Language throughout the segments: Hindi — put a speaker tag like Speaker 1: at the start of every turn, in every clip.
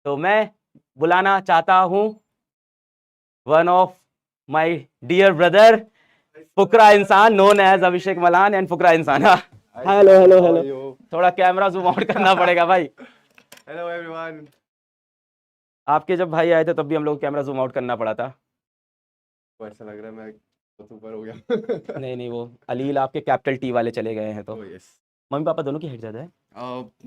Speaker 1: तो मैं बुलाना चाहता हूँ one of my dear brother Fukra Insaan known as Abhishek Malan and Fukra Insaan. Hello hello hello, थोड़ा कैमरा जूम आउट करना पड़ेगा भाई।
Speaker 2: Hello everyone.
Speaker 1: आपके जब भाई आए थे तब भी हम लोग कैमरा जूम आउट करना पड़ा था।
Speaker 2: तो ऐसा लग रहा है मैं बहुत ऊपर हो गया।
Speaker 1: नहीं नहीं, वो अलील आपके कैपिटल टी वाले चले गए हैं तो
Speaker 2: ओह यस।
Speaker 1: मम्मी पापा दोनों की हाइट ज्यादा है।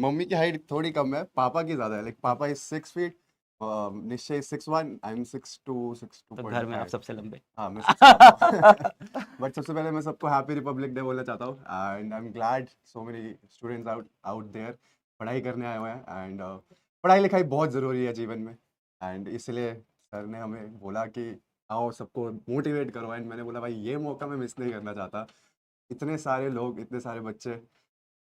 Speaker 2: मम्मी की हाइट थोड़ी कम है, पापा की ज्यादा है। लाइक पापा इज 6 फीट, निश्चय 6'1", आई एम 6'2",
Speaker 1: तो घर में आप
Speaker 2: 6'2.5।
Speaker 1: सबसे लंबे।
Speaker 2: हाँ मैं सबसे लंबा। बट सबसे पहले मैं सबको हैप्पी रिपब्लिक डे बोलना चाहता हूँ and I am glad so many students out out there पढ़ाई करने आए हुए हैं एंड पढ़ाई लिखाई बहुत ज़रूरी है जीवन में एंड इसलिए सर ने हमें बोला कि आओ सबको मोटिवेट करो एंड मैंने बोला भाई ये मौका मैं मिस नहीं करना चाहता। इतने सारे लोग, इतने सारे बच्चे।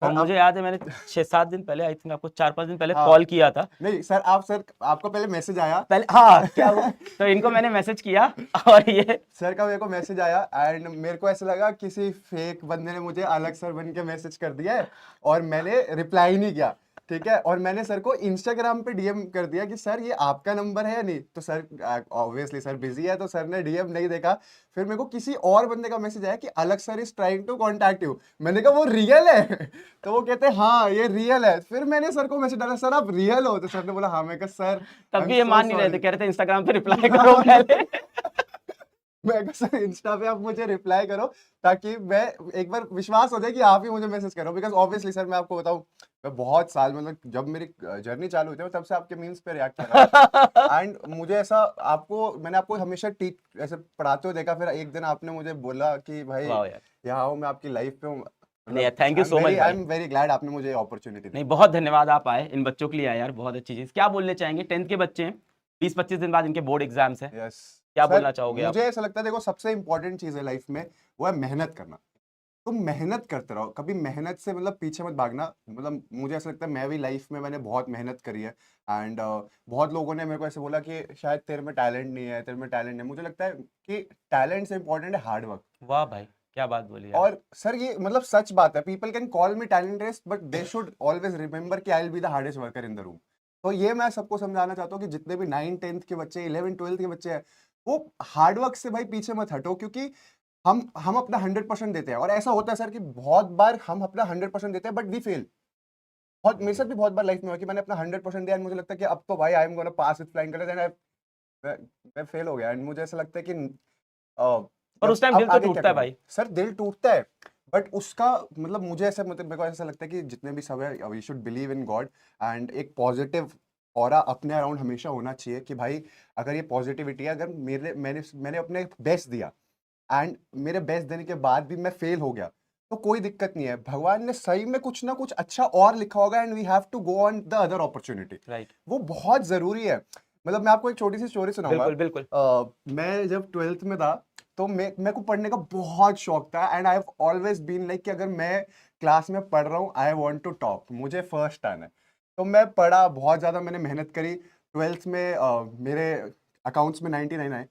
Speaker 1: और
Speaker 2: सर
Speaker 1: मुझे
Speaker 2: अब
Speaker 1: याद है मैंने 6-7 दिन पहले, आई थिंक आपको 4-5 दिन पहले
Speaker 2: हाँ
Speaker 1: कॉल किया था।
Speaker 2: नहीं सर आपको पहले मैसेज आया।
Speaker 1: पहले हाँ, क्या हुआ तो इनको मैंने मैसेज किया और ये
Speaker 2: सर का मेरे को मैसेज आया एंड मेरे को ऐसा लगा किसी फेक बंदे ने मुझे अलग सर बन के मैसेज कर दिया है और मैंने रिप्लाई नहीं किया। ठीक है, और मैंने सर को इंस्टाग्राम पे डीएम कर दिया कि सर ये आपका नंबर है या नहीं, तो सर ऑब्वियसली सर बिजी है तो सर ने डीएम नहीं देखा। फिर मेरे को किसी और बंदे का मैसेज आया कि Alakh sir is trying to contact you. मैंने कहा वो रियल है? तो वो कहते हैं हाँ ये रियल है। फिर मैंने सर को मैसेज डाला, सर आप रियल हो? तो सर ने बोला हाँ। मैं कहा सर
Speaker 1: तब
Speaker 2: आई एम
Speaker 1: भी ये
Speaker 2: सो
Speaker 1: मान नहीं रहे थे,
Speaker 2: सॉरी।
Speaker 1: कह रहे थे इंस्टाग्राम पे रिप्लाई करो पहले।
Speaker 2: मैं कहा सर इंस्टा पे आप मुझे रिप्लाई करो ताकि मैं एक बार विश्वास हो जाए कि आप ही मुझे मैसेज करो। बिकॉज ऑब्वियसली सर मैं आपको बताऊं, मैं बहुत साल मतलब जब मेरी जर्नी चालू हुई थी तब से आपके मीम्स पे रिएक्ट कर रहा था एंड मुझे ऐसा आपको मैंने आपको हमेशा टीच ऐसे पढ़ाते हुए देखा। फिर एक दिन आपने मुझे बोला कि भाई
Speaker 1: वाह यार,
Speaker 2: यहाँ हूँ मैं आपकी लाइफ पे हूँ।
Speaker 1: नहीं
Speaker 2: मतलब
Speaker 1: thank you so much
Speaker 2: I
Speaker 1: भाई।
Speaker 2: एम वेरी ग्लैड आपने मुझे अपॉर्चुनिटी दी।
Speaker 1: नहीं बहुत धन्यवाद, आप आए इन बच्चों के लिए आए यार, बहुत अच्छी चीज। क्या बोलने चाहेंगे, 10th के बच्चे हैं, 20-25 दिन बाद इनके बोर्ड एग्जाम्स हैं,
Speaker 2: यस
Speaker 1: क्या
Speaker 2: सर,
Speaker 1: बोलना चाहोगे आप?
Speaker 2: मुझे ऐसा लगता है देखो सबसे इंपॉर्टेंट चीज है लाइफ में वो है मेहनत करना। तुम मेहनत करते रहो, कभी मेहनत से मतलब पीछे मत भागना। मतलब मुझे ऐसा लगता है मैं भी लाइफ में मैंने बहुत मेहनत करी है एंड बहुत लोगों ने मेरे को ऐसे बोला कि शायद तेरे में टैलेंट नहीं है, तेरे में टैलेंट नहीं है। मुझे लगता है कि टैलेंट से इंपॉर्टेंट है हार्ड वर्क।
Speaker 1: वाह भाई, क्या बात बोली यार।
Speaker 2: और सर ये मतलब सच बात है, people can call me talented but they should always remember कि I will be the hardest worker in the room. तो ये मैं सबको समझाना चाहता हूँ कि जितने भी 9-10th के बच्चे, 11-12th के बच्चे हैं, वो हार्ड वर्क से भाई पीछे मत हटो। क्योंकि हम अपना 100% देते हैं और ऐसा होता है सर कि बहुत बार हम अपना 100% देते हैं बट वी फेल। बहुत मेरे साथ भी बहुत बार लाइफ में हुआ कि मैंने अपना 100% दिया एंड मुझे लगता है कि अब तो भाई I am gonna pass with flying colours and मैं फेल हो गया एंड मुझे ऐसा लगता है कि
Speaker 1: और उस टाइम
Speaker 2: अब
Speaker 1: दिल तो
Speaker 2: आगे क्या
Speaker 1: टूटता है
Speaker 2: करूं।
Speaker 1: भाई।
Speaker 2: सर दिल टूटता है बट उसका मतलब मुझे ऐसा मतलब मेरे को ऐसा लगता है कि जितने भी सब है we should believe in God and एक पॉजिटिव ऑरा अपने अराउंड हमेशा होना चाहिए कि भाई अगर ये पॉजिटिविटी है, अगर मैंने अपने बेस्ट दिया एंड मेरे बेस्ट देने के बाद भी मैं फेल हो गया तो कोई दिक्कत नहीं है। भगवान ने सही में कुछ ना कुछ अच्छा और लिखा होगा and we have to go on the other opportunity.
Speaker 1: Right,
Speaker 2: वो बहुत जरूरी है। मतलब मैं आपको एक छोटी सी स्टोरी सुनाऊंगा।
Speaker 1: बिल्कुल बिल्कुल।
Speaker 2: मैं जब 12th में था तो मेरे को पढ़ने का बहुत शौक था and I have always been like कि अगर मैं क्लास में पढ़ रहा हूँ आई वांट टू टॉप, मुझे फर्स्ट आना है। तो मैं पढ़ा बहुत ज़्यादा, मैंने मेहनत करी। 12th में मेरे अकाउंट्स में 99 आए,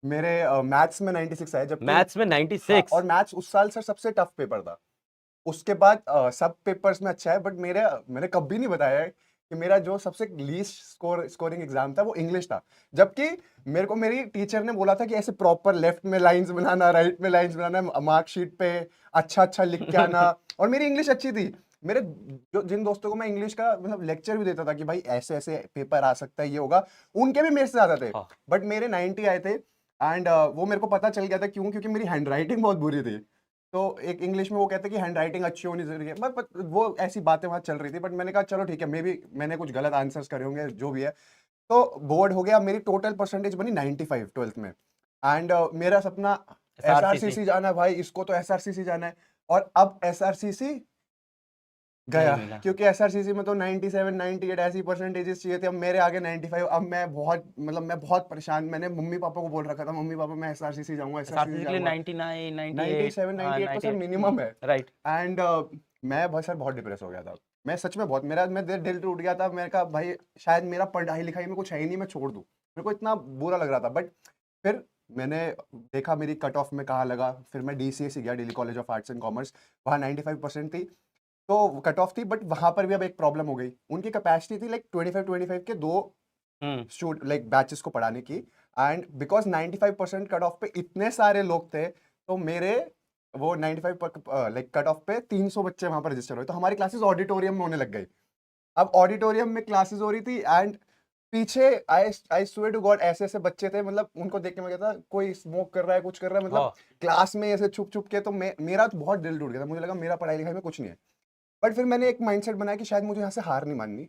Speaker 2: मेरे मैथ्स में 96 आए जबकि
Speaker 1: मैथ्स में
Speaker 2: हाँ,
Speaker 1: 96?
Speaker 2: और मैथ्स उस साल सर सबसे टफ पेपर था। उसके बाद सब पेपर्स में अच्छा है बट मैंने कभी नहीं बताया है कि मेरा जो सबसे लीस्ट स्कोरिंग एग्जाम था वो इंग्लिश था। जबकि मेरे को मेरी टीचर ने बोला था कि ऐसे प्रॉपर लेफ्ट में लाइंस बनाना, राइट में लाइंस बनाना, मार्कशीट पे अच्छा अच्छा लिख के आना। और मेरी इंग्लिश अच्छी थी। मेरे जो जिन दोस्तों को मैं इंग्लिश का मतलब लेक्चर भी देता था कि भाई ऐसे ऐसे पेपर आ सकता है, ये होगा, उनके भी मेरे से ज्यादा थे।
Speaker 1: हाँ,
Speaker 2: बट मेरे 90 आए थे एंड वो मेरे को पता चल गया था क्यों, क्योंकि मेरी हैंड राइटिंग बहुत बुरी थी। तो एक इंग्लिश में वो कहते हैं कि हैंड राइटिंग अच्छी होनी जरूरी है, बट वो ऐसी बातें वहां चल रही थी। बट मैंने कहा चलो ठीक है, मे भी मैंने कुछ गलत आंसर्स करे होंगे जो भी है। तो बोर्ड हो गया, मेरी टोटल परसेंटेज बनी 95 12th में एंड मेरा सपना
Speaker 1: एसआरसीसी।
Speaker 2: एसआरसीसी जाना है भाई, इसको तो एसआरसीसी जाना है। और अब एसआरसीसी
Speaker 1: नहीं
Speaker 2: गया
Speaker 1: मिला।
Speaker 2: क्योंकि एसआरसीसी में तो 97 98 ऐसी परसेंटेजेस चाहिए थे। अब मेरे आगे 95। अब मैं बहुत मतलब मैं बहुत परेशान। मैंने मम्मी पापा को बोल रखा था, मम्मी पापा मैं एसआरसीसी जाऊंगा, एसआरसीसी
Speaker 1: एसआरसीसी के लिए
Speaker 2: जाऊंगा।
Speaker 1: 99, 98,
Speaker 2: 97
Speaker 1: हाँ
Speaker 2: 98 तो सर
Speaker 1: 98।
Speaker 2: मिनिमम है।
Speaker 1: राइट।
Speaker 2: एंड मैं बहुत सर बहुत डिप्रेस हो गया था। मैं सच में बहुत, मेरा मैं दिल टूट गया था। मैंने कहा भाई शायद मेरा पढ़ाई लिखाई में कुछ है ही नहीं, मैं छोड़ दूं। मेरे को इतना बुरा लग रहा था। बट फिर मैंने देखा मेरी कट ऑफ में कहाँ लगा, फिर मैं डीसीएस गया, Delhi college of arts and commerce. वहाँ 95% थी। तो कट ऑफ थी, बट वहां पर भी अब एक प्रॉब्लम हो गई। उनकी कैपेसिटी थी लाइक 25 के 2 लाइक बैचेस को पढ़ाने की, एंड बिकॉज 95% कट ऑफ पे इतने सारे लोग थे, तो मेरे वो 95 लाइक कट ऑफ पे 300 बच्चे वहां पर रजिस्टर हुए, तो हमारी क्लासेस ऑडिटोरियम में होने लग गई। अब ऑडिटोरियम में क्लासेस हो रही थी, एंड पीछे आई स्वेयर टू गॉड ऐसे ऐसे बच्चे थे, मतलब उनको देख के मैं कहता कोई स्मोक कर रहा है, कुछ कर रहा है, मतलब क्लास में ऐसे छुप छुप के, तो मेरा तो बहुत दिल टूट गया था, मुझे लगा मेरा पढ़ाई लिखाई में कुछ नहीं है। बट फिर मैंने एक माइंडसेट बनाया कि शायद मुझे यहाँ से हार नहीं माननी,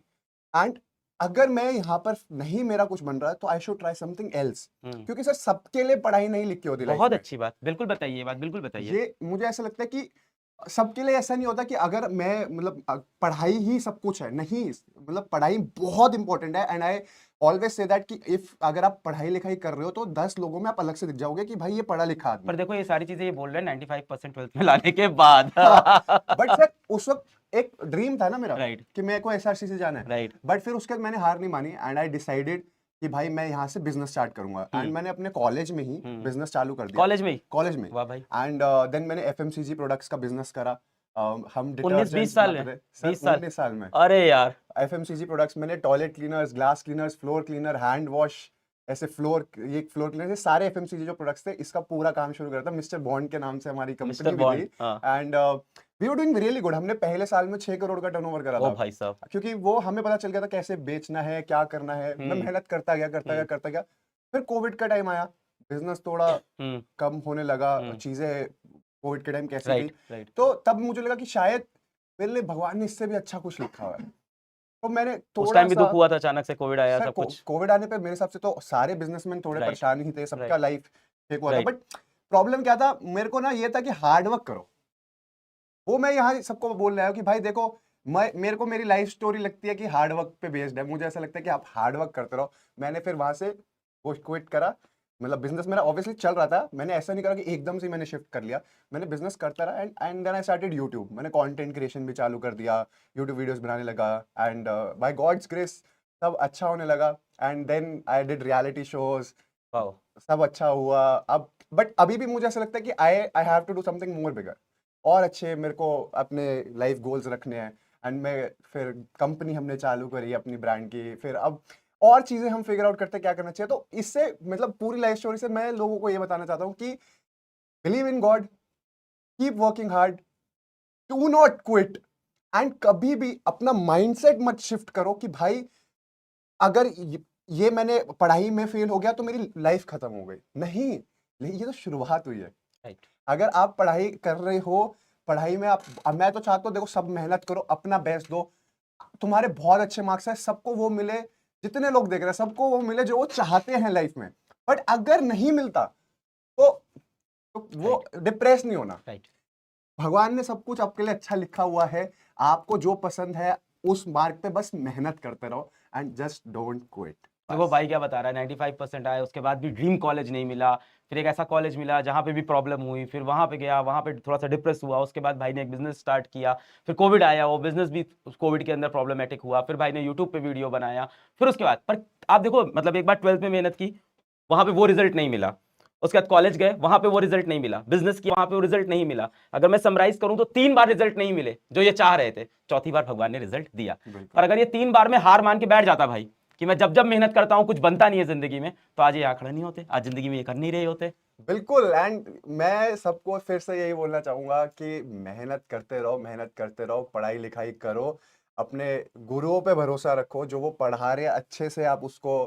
Speaker 2: एंड अगर मैं यहाँ पर नहीं मेरा कुछ बन रहा है तो I should try something else, क्योंकि सर सबके लिए पढ़ाई नहीं लिखी होती लाइफ
Speaker 1: बहुत
Speaker 2: में।
Speaker 1: अच्छी बात, बिल्कुल बताइए ये बात, बिल्कुल बताइए।
Speaker 2: ये मुझे ऐसा लगता है कि सबके लिए ऐसा नहीं होता कि अगर मैं मतलब पढ़ाई ही सब कुछ है, नहीं, मतलब पढ़ाई बहुत इंपॉर्टेंट है, and I always say that कि इफ अगर आप पढ़ाई लिखाई कर रहे हो तो 10 लोगों में आप अलग से दिख जाओगे कि भाई ये पढ़ा लिखा आदमी।
Speaker 1: पर देखो ये सारी चीजें ये बोल रहे हैं 95% 12th में लाने के बाद।
Speaker 2: बट सर उस वक्त एक ड्रीम था ना मेरा,
Speaker 1: राइट
Speaker 2: कि मेरे को एसआरसी से जाना है।
Speaker 1: राइट
Speaker 2: बट फिर उसके बाद मैंने हार नहीं मानी, एंड आई डिसाइडेड कि भाई मैं यहाँ से बिजनेस स्टार्ट करूंगा, एंड मैंने अपने कॉलेज में ही बिजनेस चालू कर दिया।
Speaker 1: कॉलेज में ही?
Speaker 2: कॉलेज में।
Speaker 1: वाह भाई।
Speaker 2: एंड देन मैंने एफएमसीजी प्रोडक्ट्स का बिजनेस करा। हम
Speaker 1: 19-20 साल में? 20 साल?
Speaker 2: 19 साल में।
Speaker 1: अरे यार,
Speaker 2: एफएमसीजी प्रोडक्ट्स मैंने toilet cleaners, glass cleaners, floor cleaner, hand wash, ऐसे ये फ्लोर क्लीनर, सारे एफएमसीजी जो प्रोडक्ट्स थे, इसका पूरा काम शुरू करा था। मिस्टर बॉन्ड के नाम से हमारी कंपनी भी थी, and we were doing really good. हमने पहले साल में 6 करोड़ का टर्नओवर करा था।
Speaker 1: ओ भाई साहब,
Speaker 2: क्योंकि वो हमें पता चल गया था कैसे बेचना है, क्या करना है। मैं मेहनत करता गया। फिर कोविड का टाइम आया, बिजनेस थोड़ा कम होने लगा, चीजें कोविड के टाइम कैसी थी,
Speaker 1: राइट
Speaker 2: तो तब मुझे लगा कि शायद मेरे लिए भगवान ने इससे भी अच्छा कुछ लिखा हुआ है। तो मैंने
Speaker 1: उस
Speaker 2: थोड़ा
Speaker 1: टाइम भी
Speaker 2: सा
Speaker 1: दुख हुआ था, अचानक से कोविड आया,
Speaker 2: सर
Speaker 1: सब कुछ।
Speaker 2: कोविड आने पे मेरे हिसाब से तो सारे बिजनेसमैन थोड़े
Speaker 1: Right.
Speaker 2: परेशान ही थे, सबका
Speaker 1: Right.
Speaker 2: लाइफ फेक हुआ था।
Speaker 1: Right.
Speaker 2: बट प्रॉब्लम क्या था मेरे को ना, ये था कि हार्ड वर्क करो। वो मैं यहाँ सबको बोल रहा हूँ कि भाई देखो, मेरे को मेरी लाइफ स्टोरी लगती है कि हार्ड वर्क पे बेस्ड है। मुझे ऐसा लगता है कि आप हार्ड वर्क करते रहो। मैंने फिर वहां से वो क्विट करा। मतलब बिजनेस मेरा ऑब्वियसली चल रहा था, मैंने ऐसा नहीं करा कि एकदम से मैंने शिफ्ट कर लिया। मैंने बिजनेस करता रहा, and then I started YouTube. मैंने कंटेंट क्रिएशन भी चालू कर दिया, यूट्यूब वीडियोस बनाने लगा, एंड बाय गॉड्स ग्रेस सब अच्छा होने लगा। And then I did reality shows,
Speaker 1: wow,
Speaker 2: सब अच्छा हुआ। अब बट अभी भी मुझे ऐसा लगता है कि I have to do something more bigger, और अच्छे मेरे को अपने लाइफ गोल्स रखने हैं। एंड मैं फिर कंपनी हमने चालू करी अपनी ब्रांड की, फिर अब और चीजें हम फिगर आउट करते हैं क्या करना चाहिए। तो इससे मतलब पूरी लाइफ स्टोरी से मैं लोगों को ये बताना चाहता हूँ कि believe in God, keep working hard, do not quit, and कभी भी अपना माइंडसेट मत शिफ्ट करो कि भाई अगर ये मैंने पढ़ाई में फेल हो गया तो मेरी लाइफ खत्म हो गई। नहीं, ये तो शुरुआत हुई है।
Speaker 1: राइट
Speaker 2: अगर आप पढ़ाई कर रहे हो, पढ़ाई में आप, मैं तो चाहता हूँ देखो सब मेहनत करो, अपना बेस्ट दो, तुम्हारे बहुत अच्छे मार्क्स है, सबको वो मिले, जितने लोग देख रहे हैं सबको वो मिले जो वो चाहते हैं लाइफ में। बट अगर नहीं मिलता तो वो डिप्रेस नहीं होना।
Speaker 1: राइट
Speaker 2: भगवान ने सब कुछ आपके लिए अच्छा लिखा हुआ है, आपको जो पसंद है उस मार्ग पे बस मेहनत करते रहो, एंड जस्ट डोंट क्विट।
Speaker 1: देखो भाई क्या बता रहा है, 95% आए, उसके बाद भी ड्रीम कॉलेज नहीं मिला, फिर एक ऐसा कॉलेज मिला जहाँ पे भी प्रॉब्लम हुई, फिर वहाँ पे गया, वहाँ पे थोड़ा सा डिप्रेस हुआ, उसके बाद भाई ने एक बिजनेस स्टार्ट किया, फिर कोविड आया, वो बिजनेस भी कोविड के अंदर प्रॉब्लमेटिक हुआ, फिर भाई ने यूट्यूब पे वीडियो बनाया, फिर उसके बाद पर आप देखो मतलब एक बार 12th में मेहनत की, वहाँ पे वो रिजल्ट नहीं मिला, उसके बाद कॉलेज गए, वहाँ पे वो रिजल्ट नहीं मिला, बिजनेस किया, वहाँ पे वो रिजल्ट नहीं मिला। अगर मैं समराइज करूँ तो 3 बार रिजल्ट नहीं मिले जो ये चाह रहे थे, चौथी बार भगवान ने रिजल्ट दिया। और अगर ये 3 बार में हार मान के बैठ जाता भाई कि मैं जब जब मेहनत करता हूं कुछ बनता नहीं है जिंदगी में, तो आज ये आंकड़ा नहीं होते, आज जिंदगी में ये कर नहीं रहे होते।
Speaker 2: बिल्कुल। एंड मैं सबको फिर से यही बोलना चाहूंगा कि मेहनत करते रहो, पढ़ाई लिखाई करो, अपने गुरुओं पे भरोसा रखो, जो वो पढ़ा रहे अच्छे से आप उसको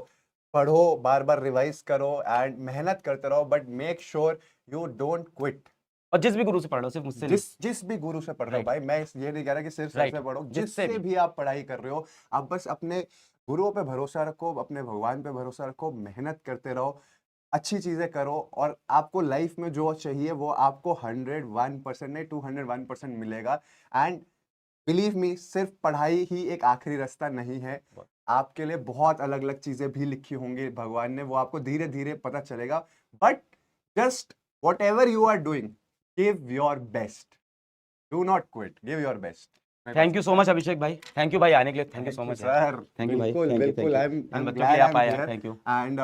Speaker 2: पढ़ो, बार बार रिवाइज करो, एंड मेहनत करते रहो, but make sure you don't quit.
Speaker 1: और जिस भी गुरु से पढ़ रहे हो, सिर्फ मुझसे
Speaker 2: जिस भी गुरु से पढ़ रहे हो
Speaker 1: Right.
Speaker 2: भाई, मैं ये नहीं कह रहा कि सिर्फ सर
Speaker 1: Right.
Speaker 2: से पढ़ो,
Speaker 1: जिससे
Speaker 2: जिससे भी आप पढ़ाई कर रहे हो, आप बस अपने गुरुओं पे भरोसा रखो, अपने भगवान पे भरोसा रखो, मेहनत करते रहो, अच्छी चीजें करो, और आपको लाइफ में जो चाहिए वो आपको 101% नहीं 201% मिलेगा। एंड बिलीव मी, सिर्फ पढ़ाई ही एक आखिरी रास्ता नहीं है, आपके लिए बहुत अलग अलग चीजें भी लिखी होंगी भगवान ने, वो आपको धीरे धीरे पता चलेगा। But just whatever you are doing, give your best, do not quit, give your best.
Speaker 1: Thank you so much Abhishek भाई, थैंक यू भाई आने के लिए, thank you so much
Speaker 2: sir.
Speaker 1: Thank you भाई,
Speaker 2: बिल्कुल बिल्कुल, आई एम
Speaker 1: बच्चों के
Speaker 2: ग्लैड
Speaker 1: लिए
Speaker 2: आई
Speaker 1: आप
Speaker 2: एम
Speaker 1: आए,
Speaker 2: हियर।
Speaker 1: Thank you.
Speaker 2: एंड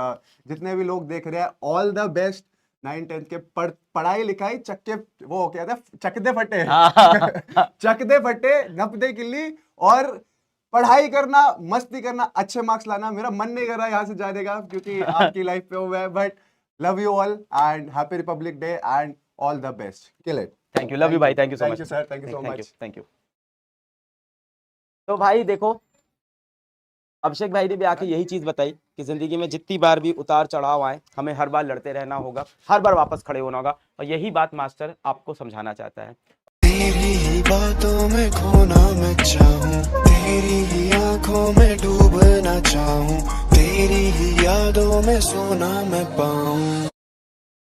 Speaker 2: जितने भी लोग देख रहे हैं, ऑल द बेस्ट। 9th-10th के पढ़ाई लिखाई चक्के वो क्या था चकदे फटे
Speaker 1: हाँ।
Speaker 2: चकदे फटे नपदे किल्ली और पढ़ाई करना मस्ती करना अच्छे मार्क्स लाना। मेरा मन नहीं कर रहा यहाँ से जाने का क्योंकि आपकी लाइफ पे हुआ है, but love you all and happy Republic Day and all the best. Kill it.
Speaker 1: Thank you, love you भाई, thank you so
Speaker 2: thank
Speaker 1: much
Speaker 2: you sir, thank you so much.
Speaker 1: Thank you. तो भाई देखो, अभिषेक भाई ने भी आके यही चीज बताई कि जिंदगी में जितनी बार भी उतार चढ़ाव आए हमें हर बार लड़ते रहना होगा, हर बार वापस खड़े होना होगा, और यही बात मास्टर आपको समझाना चाहता है।
Speaker 3: तेरी ही बातों में खोना मैं चाहूं, तेरी ही आंखों में डूबना चाहूं, तेरी ही यादों में सोना मैं पाऊं।